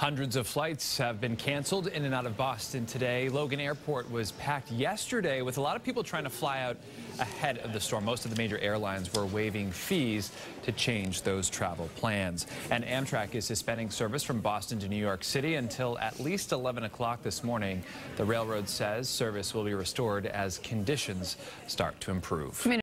Hundreds of flights have been canceled in and out of Boston today. Logan Airport was packed yesterday with a lot of people trying to fly out ahead of the storm. Most of the major airlines were waiving fees to change those travel plans. And Amtrak is suspending service from Boston to New York City until at least 11 o'clock this morning. The railroad says service will be restored as conditions start to improve.